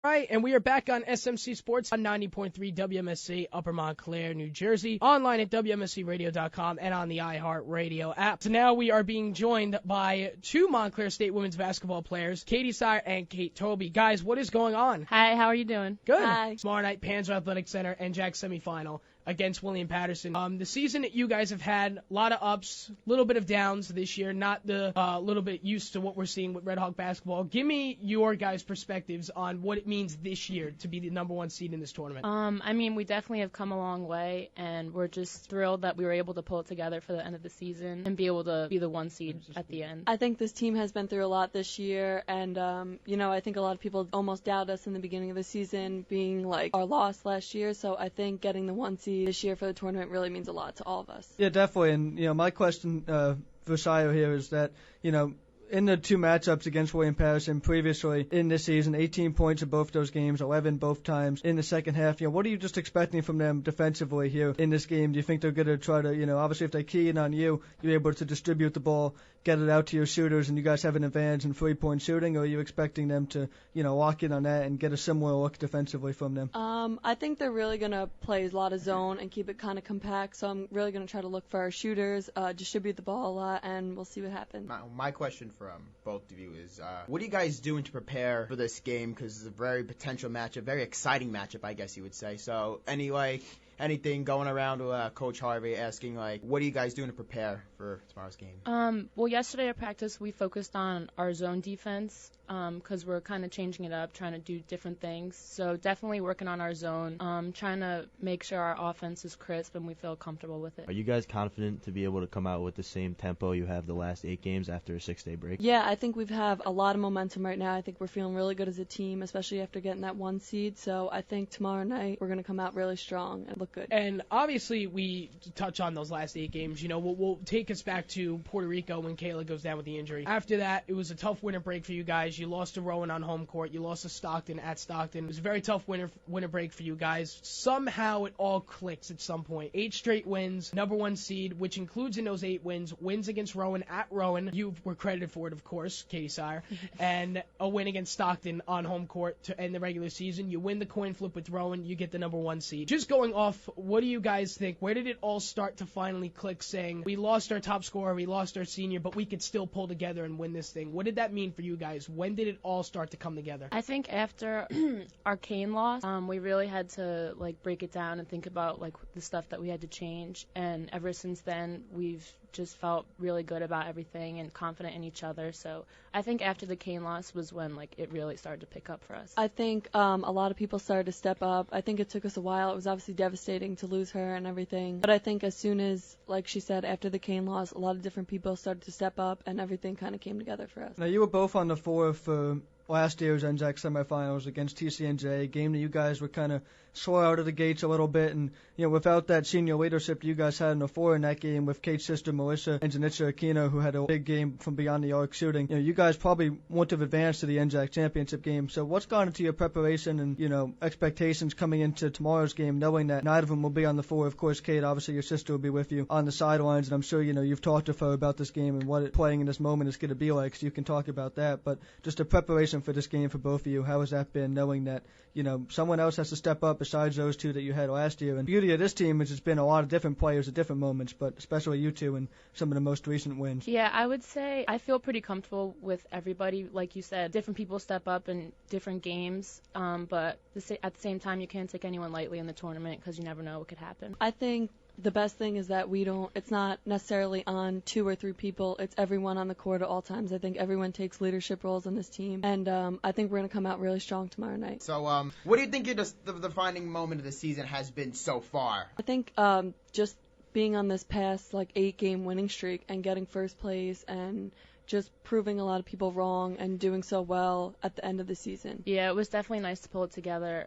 Right, and we are back on SMC Sports on 90.3 WMSC, Upper Montclair, New Jersey, online at WMSCradio.com and on the iHeartRadio app. So now we are being joined by two Montclair State women's basketball players, Katie Sire and Kate Tobie. Guys, what is going on? Hi, how are you doing? Good. Hi. Tomorrow night, Panzer Athletic Center, NJAC semifinal against William Paterson. The season that you guys have had, a lot of ups, a little bit of downs this year, not the little bit used to what we're seeing with Red Hawk basketball. Give me your guys' perspectives on what it means this year to be the number one seed in this tournament. I mean, we definitely have come a long way, and we're just thrilled that we were able to pull it together for the end of the season and be able to be the one seed at the end. I think this team has been through a lot this year, and, I think a lot of people almost doubted us in the beginning of the season, being like our loss last year, so I think getting the one seed this year for the tournament really means a lot to all of us. Yeah, definitely. And, my question for Sire here is that, in the two matchups against William Paterson previously in this season, 18 points in both those games, 11 both times in the second half. What are you just expecting from them defensively here in this game? Do you think they're going to try to, obviously if they key in on you, you're able to distribute the ball, get it out to your shooters, and you guys have an advantage in three-point shooting, or are you expecting them to, lock in on that and get a similar look defensively from them? I think they're really going to play a lot of zone and keep it kind of compact, so I'm really going to try to look for our shooters, distribute the ball a lot, and we'll see what happens. My question for both of you is, what are you guys doing to prepare for this game? Because it's a very potential matchup, very exciting matchup, I guess you would say. So, anything going around to Coach Harvey asking, what are you guys doing to prepare for tomorrow's game? Well, yesterday at practice, we focused on our zone defense because we're kind of changing it up, trying to do different things. So definitely working on our zone, trying to make sure our offense is crisp and we feel comfortable with it. Are you guys confident to be able to come out with the same tempo you have the last 8 games after a 6-day break? Yeah, I think we have a lot of momentum right now. I think we're feeling really good as a team, especially after getting that one seed. So I think tomorrow night we're going to come out really strong and look good. And obviously we touch on those last 8 games. We'll take us back to Puerto Rico when Kayla goes down with the injury. After that, it was a tough winter break for you guys. You lost to Rowan on home court. You lost to Stockton at Stockton. It was a very tough winter break for you guys. Somehow it all clicks at some point. 8 straight wins, number one seed, which includes in those 8 wins against Rowan at Rowan. You were credited for it, of course, Katie Sire, and a win against Stockton on home court to end the regular season. You win the coin flip with Rowan. You get the number one seed. Just going off, what do you guys think? Where did it all start to finally click, saying we lost our top scorer, we lost our senior, but we could still pull together and win this thing? What did that mean for you guys? When did it all start to come together? I think after our Kane loss, we really had to break it down and think about the stuff that we had to change. And ever since then, we've just felt really good about everything and confident in each other. So I think after the Kane loss was when it really started to pick up for us. I think a lot of people started to step up. I think it took us a while. It was obviously devastating to lose her and everything. But I think as soon as, like she said, after the Kane loss, a lot of different people started to step up and everything kind of came together for us. Now, you were both on the floor for last year's NJAC semifinals against TCNJ, a game that you guys were kind of slow out of the gates a little bit, and without that senior leadership you guys had on the floor in that game with Kate's sister Melissa and Janitza Aquino, who had a big game from beyond the arc shooting, you guys probably wouldn't have advanced to the NJAC Championship game. So what's gone into your preparation and expectations coming into tomorrow's game, knowing that neither of them will be on the floor? Of course, Kate, obviously your sister will be with you on the sidelines, and I'm sure you've talked to her about this game and what playing in this moment is going to be like, so you can talk about that. But just the preparation for this game for both of you, how has that been, knowing that someone else has to step up besides those two that you had last year? And the beauty of this team is it's been a lot of different players at different moments, but especially you two in some of the most recent wins. Yeah, I would say I feel pretty comfortable with everybody. Like you said, different people step up in different games, but at the same time, you can't take anyone lightly in the tournament because you never know what could happen. I think the best thing is that it's not necessarily on 2 or 3 people. It's everyone on the court at all times. I think everyone takes leadership roles on this team, and I think we're going to come out really strong tomorrow night. So, what do you think the defining moment of the season has been so far? I think just being on this past 8-game winning streak and getting first place and just proving a lot of people wrong and doing so well at the end of the season. Yeah, it was definitely nice to pull it together.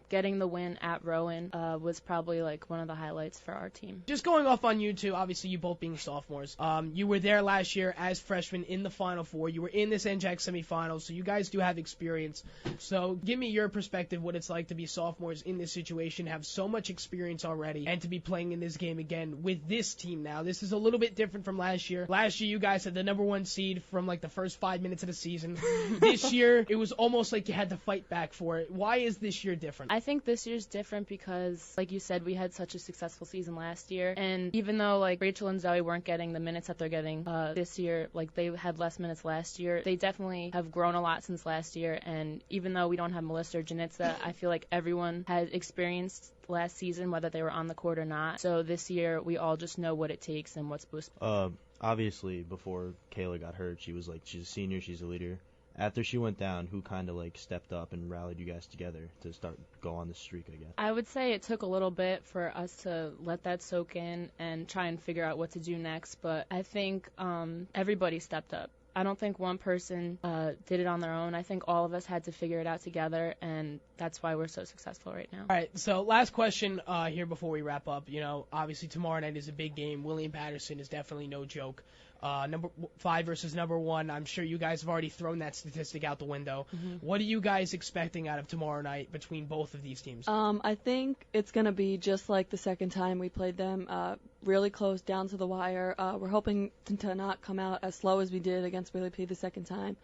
Getting the win at Rowan was probably one of the highlights for our team. Just going off on you two, obviously you both being sophomores. You were there last year as freshmen in the Final Four. You were in this NJAC semifinals, so you guys do have experience. So give me your perspective, what it's like to be sophomores in this situation, have so much experience already, and to be playing in this game again with this team now. This is a little bit different from last year. Last year you guys had the number one seed from like the first 5 minutes of the season. This year, it was almost like you had to fight back for it. Why is this year different? I think this year's different because, like you said, we had such a successful season last year. And even though, like, Rachel and Zoe weren't getting the minutes that they're getting this year, like, they had less minutes last year, they definitely have grown a lot since last year. And even though we don't have Melissa or Janitza, I feel like everyone has experienced last season, whether they were on the court or not. So this year, we all just know what it takes and what's supposed to be. Obviously, before Kayla got hurt, she's a senior, she's a leader. After she went down, who kind of like stepped up and rallied you guys together to go on the streak, I guess? I would say it took a little bit for us to let that soak in and try and figure out what to do next, but I think everybody stepped up. I don't think one person did it on their own. I think all of us had to figure it out together, and that's why we're so successful right now. All right, so last question here before we wrap up. You know, obviously tomorrow night is a big game. William Paterson is definitely no joke. Number 5 versus number 1. I'm sure you guys have already thrown that statistic out the window. Mm-hmm. What are you guys expecting out of tomorrow night between both of these teams? I think it's going to be just like the second time we played them, really close down to the wire. We're hoping to not come out as slow as we did against Willie P the second time.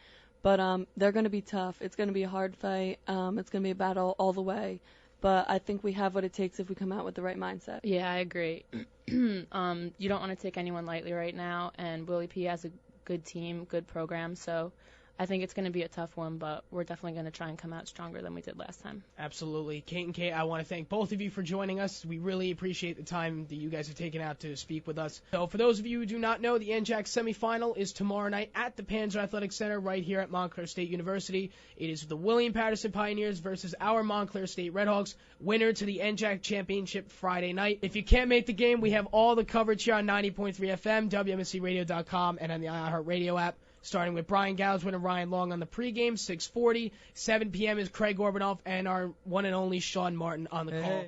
But they're going to be tough. It's going to be a hard fight. It's going to be a battle all the way. But I think we have what it takes if we come out with the right mindset. Yeah, I agree. You don't want to take anyone lightly right now, and Willie P has a good team, good program, so I think it's going to be a tough one, but we're definitely going to try and come out stronger than we did last time. Absolutely. Kate and Kate, I want to thank both of you for joining us. We really appreciate the time that you guys have taken out to speak with us. So for those of you who do not know, the NJAC semifinal is tomorrow night at the Panzer Athletic Center right here at Montclair State University. It is the William Paterson Pioneers versus our Montclair State Redhawks, winner to the NJAC Championship Friday night. If you can't make the game, we have all the coverage here on 90.3 FM, WMSCradio.com, and on the iHeartRadio app. Starting with Brian Gowsman and Ryan Long on the pregame, 6:40. 7 p.m. is Craig Orbanoff and our one and only Sean Martin on the call.